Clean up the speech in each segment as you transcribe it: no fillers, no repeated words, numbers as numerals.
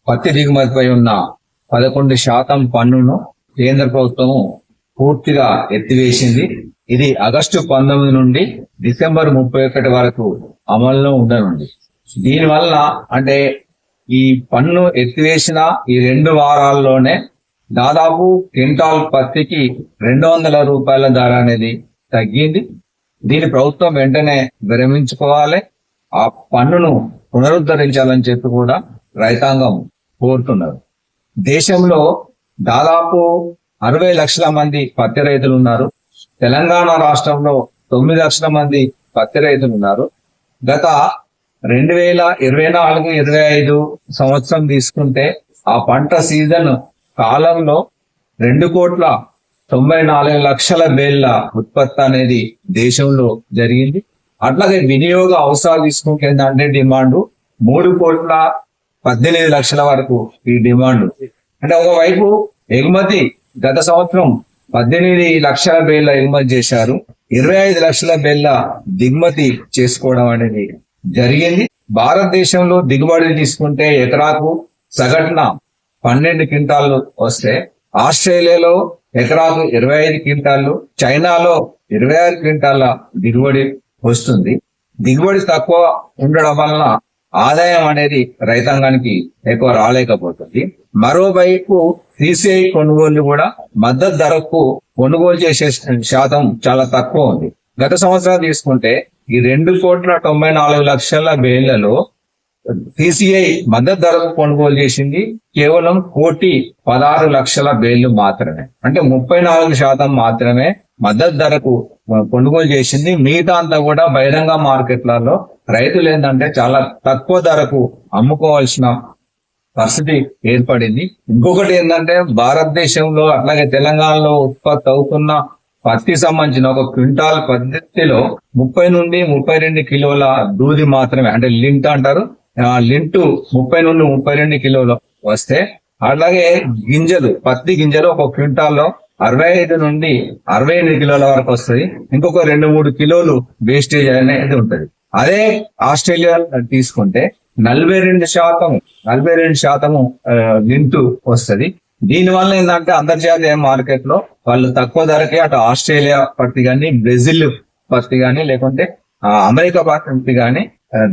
పత్తి దిగుమతిపై ఉన్న 11% పన్నును కేంద్ర ప్రభుత్వం పూర్తిగా ఎత్తివేసింది. ఇది ఆగస్టు 19 నుండి డిసెంబర్ 31 వరకు అమల్లో ఉండనుంది. దీనివల్ల అంటే ఈ పన్ను ఎత్తివేసిన ఈ 2 వారాల్లోనే దాదాపు క్వింటాల్ పత్తికి 200 రూపాయల ధర అనేది తగ్గింది. దీని ప్రభుత్వం వెంటనే విరమించుకోవాలి, ఆ పన్నును పునరుద్ధరించాలని చెప్పి కూడా రైతాంగం కోరుతున్నారు. దేశంలో దాదాపు 60 లక్షల మంది పత్తి రైతులు ఉన్నారు. తెలంగాణ రాష్ట్రంలో 9 లక్షల మంది పత్తి రైతులు ఉన్నారు. గత 2024-25 సంవత్సరం తీసుకుంటే ఆ పంట సీజన్ కాలంలో 2,94,00,000 బేళ్ల ఉత్పత్తి అనేది దేశంలో జరిగింది. అట్లాగే వినియోగ అవసరాలు తీసుకుంటే ఏంటంటే డిమాండ్ 3,18,00,000 వరకు ఈ డిమాండ్. అంటే ఒకవైపు ఎగుమతి గత సంవత్సరం 18 లక్షల బేళ్ల ఎగుమతి చేశారు, 25 లక్షల బేళ్ల దిగుమతి చేసుకోవడం అనేది జరిగింది. భారతదేశంలో దిగుబడి తీసుకుంటే ఎకరాకు సగటున 12 క్వింటాలు వస్తే ఆస్ట్రేలియాలో ఎకరాకు 25 క్వింటాలు, చైనాలో 26 క్వింటాల దిగుబడి వస్తుంది. దిగుబడి తక్కువ ఉండడం వలన ఆదాయం అనేది రైతాంగానికి ఎక్కువ రాలేకపోతుంది. మరోవైపు సిసిఐ కొనుగోలు కూడా మద్దతు ధరకు కొనుగోలు చేసే శాతం చాలా తక్కువ ఉంది. గత సంవత్సరం తీసుకుంటే ఈ 2,94,00,000 బేళ్లలో సిసిఐ మద్దతు ధరకు కొనుగోలు చేసింది కేవలం 1,16,00,000 బేళ్లు మాత్రమే. అంటే 34% మాత్రమే మద్దతు ధరకు కొనుగోలు చేసింది. మిగతా అంతా కూడా బహిరంగ మార్కెట్లలో రైతులు ఏంటంటే చాలా తక్కువ ధరకు అమ్ముకోవాల్సిన పరిస్థితి ఏర్పడింది. ఇంకొకటి ఏంటంటే భారతదేశంలో అట్లాగే తెలంగాణలో ఉత్పత్తి అవుతున్న పత్తి సంబంధించిన ఒక క్వింటాల్ పత్తిలో 30 నుండి 32 కిలోల దూది మాత్రమే, అంటే లింట్ అంటారు, లింటు 30 నుండి 32 కిలోలు వస్తే, అలాగే గింజలు పత్తి గింజలు ఒక క్వింటాల్లో 65 నుండి 68 కిలోల వరకు వస్తుంది. ఇంకొక 2-3 కిలోలు వేస్టేజ్ అనేది ఉంటది. అదే ఆస్ట్రేలియా తీసుకుంటే 42% లింటు వస్తుంది. దీనివల్ల ఏంటంటే అంతర్జాతీయ మార్కెట్ లో వాళ్ళు తక్కువ ధరకే అటు ఆస్ట్రేలియా పత్తి కానీ, బ్రెజిల్ పత్తి కానీ, లేకుంటే అమెరికా పత్తి కానీ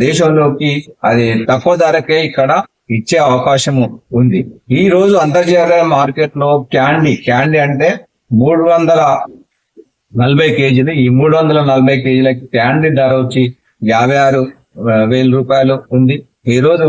దేశంలోకి అది తక్కువ ధరకే ఇక్కడ ఇచ్చే అవకాశం ఉంది. ఈ రోజు అంతర్జాతీయ మార్కెట్ లో క్యాండీ అంటే 340 కేజీలు. ఈ 340 కేజీలకి క్యాండీ ధర వచ్చి 56,000 రూపాయలు ఉంది. ఈ రోజు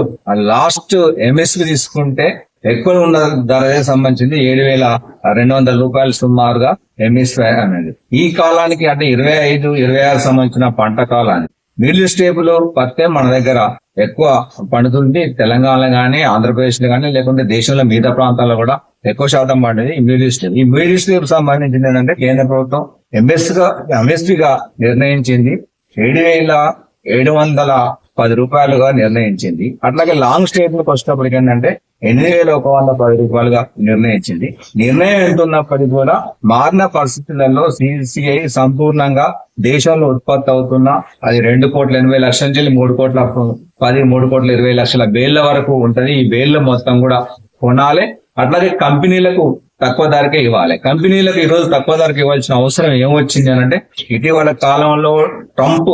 లాస్ట్ ఎంఎస్పి తీసుకుంటే ఎక్కువ ఉన్న ధరకే సంబంధించింది 7,200 రూపాయలు సుమారుగా ఎంఎస్పి అనేది. ఈ కాలానికి అంటే 25-26 సంబంధించిన పంట కాలానికి మిడిల్ స్టేబుల్ పత్తే మన దగ్గర ఎక్కువ పండుతుంది. తెలంగాణ గానీ, ఆంధ్రప్రదేశ్ లో గానీ, లేకుంటే దేశంలో మిగతా ప్రాంతాల్లో కూడా ఎక్కువ శాతం పండేది ఈ మిడిల్ స్టేబుల్. ఈ మిడిల్ స్టేబుల్ సంబంధించింది ఏంటంటే కేంద్ర ప్రభుత్వం ఎంఎస్పిగా నిర్ణయించింది 7,710 రూపాయలుగా నిర్ణయించింది. అట్లాగే లాంగ్ స్టేబుల్ వచ్చినప్పటికి ఏంటంటే 8,110 రూపాయలుగా నిర్ణయించింది. నిర్ణయం ఎంతున్నప్పటికీ కూడా మారిన పరిస్థితులలో సిసిఐ సంపూర్ణంగా దేశంలో ఉత్పత్తి అవుతున్న అది 2,80,00,000 నుంచి 3,20,00,000 బేళ్ల వరకు ఉంటది. ఈ బేళ్ల మొత్తం కూడా కొనాలి. అట్లాగే కంపెనీలకు తక్కువ ధరకే ఇవ్వాలి. కంపెనీలకు ఈ రోజు తక్కువ ధరకు ఇవ్వాల్సిన అవసరం ఏమొచ్చింది అంటే ఇటీవల కాలంలో ట్రంప్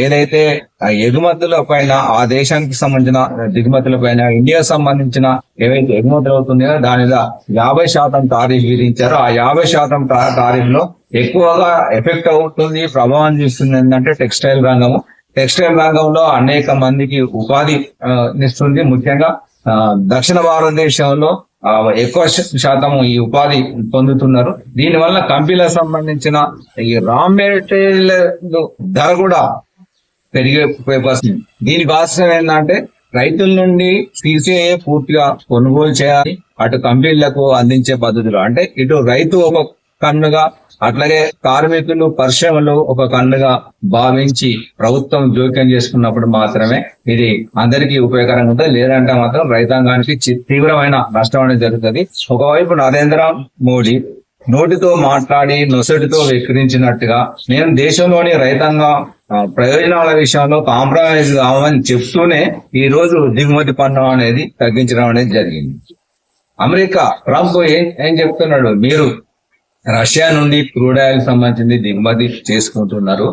ఏదైతే ఎగుమతుల పైన, ఆ దేశానికి సంబంధించిన దిగుమతుల పైన ఇండియాకు సంబంధించిన ఏవైతే ఎగుమతులు అవుతున్నాయో దాని మీద 50% టారిఫ్ విధించారో, ఆ 50% టారిఫ్ లో ఎక్కువగా ఎఫెక్ట్ అవుతుంది, ప్రభావం చూస్తుంది ఏంటంటే టెక్స్టైల్ రంగము. టెక్స్టైల్ రంగంలో అనేక మందికి ఉపాధి ఇస్తుంది. ముఖ్యంగా దక్షిణ భారతదేశంలో ఎక్కువ శాతం ఈ ఉపాధి పొందుతున్నారు. దీనివల్ల కంపెనీలకు సంబంధించిన ఈ రా మెటీరియల్ ధర కూడా పెరిగే వస్తుంది. దీనికి అవసరం ఏంటంటే రైతుల నుండి సిసిఐ పూర్తిగా కొనుగోలు చేయాలి, అటు కంపెనీలకు అందించే పద్ధతులు. అంటే ఇటు రైతు ఒక కన్నుగా, అట్లాగే కార్మికులు, పరిశ్రమలు ఒక కన్నుగా భావించి ప్రభుత్వం జోక్యం చేసుకున్నప్పుడు మాత్రమే ఇది అందరికీ ఉపయోగకరంగా ఉంటుంది. లేదంటే మాత్రం రైతాంగానికి తీవ్రమైన నష్టం అనేది జరుగుతుంది. ఒకవైపు నరేంద్ర మోడీ నోటితో మాట్లాడి నొసటితో వెక్కిరించినట్టుగా మేము దేశంలోని రైతాంగ ప్రయోజనాల విషయంలో కాంప్రమైజ్ కావని చెప్తూనే ఈ రోజు దిగుమతి పన్ను అనేది తగ్గించడం అనేది జరిగింది. అమెరికా ట్రంప్ ఏం చెప్తున్నాడు, మీరు రష్యా నుండి క్రూడ్ ఆయిల్ సంబంధించింది దిగుమతి చేసుకుంటున్నారు,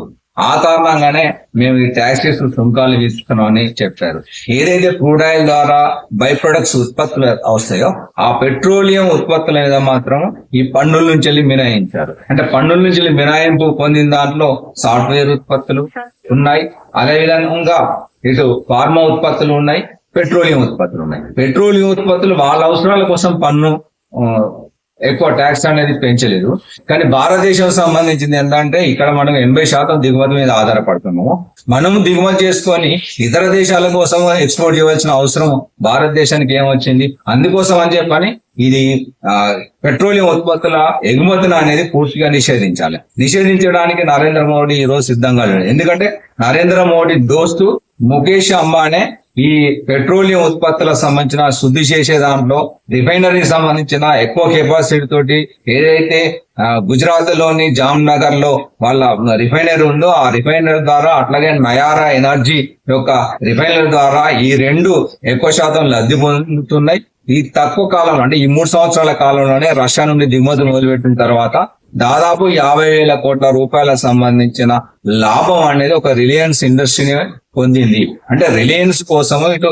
ఆ కారణంగానే మేము ఈ ట్యాక్సెస్ సుంకాలు విధిస్తున్నామని చెప్పారు. ఏదైతే క్రూడ్ ఆయిల్ ద్వారా బై ప్రొడక్ట్స్ ఉత్పత్తులు వస్తాయో ఆ పెట్రోలియం ఉత్పత్తుల మీద మాత్రం ఈ పన్నుల నుంచి వెళ్ళి మినహాయించారు. అంటే పన్నుల నుంచి వెళ్ళి మినహాయింపు పొందిన దాంట్లో సాఫ్ట్వేర్ ఉత్పత్తులు ఉన్నాయి, అదేవిధంగా ఇటు ఫార్మా ఉత్పత్తులు ఉన్నాయి, పెట్రోలియం ఉత్పత్తులు ఉన్నాయి. పెట్రోలియం ఉత్పత్తులు వాళ్ళ అవసరాల కోసం పన్ను ఎక్కువ ట్యాక్స్ అనేది పెంచలేదు. కానీ భారతదేశం సంబంధించింది ఏంటంటే ఇక్కడ మనం 80% దిగుమతి మీద ఆధారపడుతున్నాము. మనం దిగుమతి చేసుకొని ఇతర దేశాల కోసం ఎక్స్పోర్ట్ చేయవలసిన అవసరం భారతదేశానికి ఏమొచ్చింది? అందుకోసం అని చెప్పని ఇది పెట్రోలియం ఉత్పత్తుల ఎగుమతిని అనేది పూర్తిగా నిషేధించాలి. నిషేధించడానికి నరేంద్ర మోడీ ఈ రోజు సిద్ధంగా లేడు. ఎందుకంటే నరేంద్ర మోడీ దోస్తు ముఖేష్ అంబానీ ఈ పెట్రోలియం ఉత్పత్తులకు సంబంధించిన శుద్ధి చేసే దాంట్లో రిఫైనరీకి సంబంధించిన ఎక్కువ కెపాసిటీ తోటి ఏదైతే గుజరాత్ లోని జామ్నగర్ లో వాళ్ళ రిఫైనరీ ఉందో ఆ రిఫైనరీ ద్వారా, అట్లాగే నయారా ఎనర్జీ యొక్క రిఫైనరీ ద్వారా ఈ రెండు ఎక్కువ శాతం లబ్ధి పొందుతున్నాయి. ఈ తక్కువ కాలం అంటే ఈ 3 సంవత్సరాల కాలంలోనే రష్యా నుండి దిగుమతి మొదలుపెట్టిన తర్వాత దాదాపు 50,000 కోట్ల రూపాయలకు సంబంధించిన లాభం అనేది ఒక రిలయన్స్ ఇండస్ట్రీని పొందింది. అంటే రిలయన్స్ కోసము ఇటు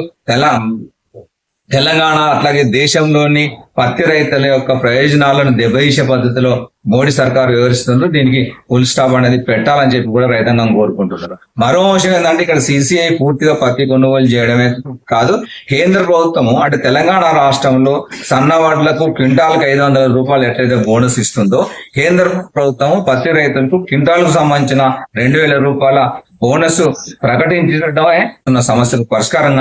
తెలంగాణ అట్లాగే దేశంలోని పత్తి రైతుల యొక్క ప్రయోజనాలను దెబ్బతీసే పద్ధతిలో మోడీ సర్కార్ వివరిస్తున్నారు. దీనికి ఫుల్ స్టాప్ అనేది పెట్టాలని చెప్పి కూడా రైతాంగం కోరుకుంటున్నారు. మరో అంశం ఏంటంటే ఇక్కడ CCI పూర్తిగా పత్తి కొనుగోలు చేయడమే కాదు, కేంద్ర ప్రభుత్వము అంటే తెలంగాణ రాష్ట్రంలో సన్న వడ్లకు క్వింటాల్కి 500 రూపాయలు ఎట్లయితే బోనస్ ఇస్తుందో కేంద్ర ప్రభుత్వం పత్తి రైతులకు క్వింటాల్కు సంబంధించిన 2,000 రూపాయల బోనస్ ప్రకటించడమే ఉన్న సమస్యకు పరిష్కారంగా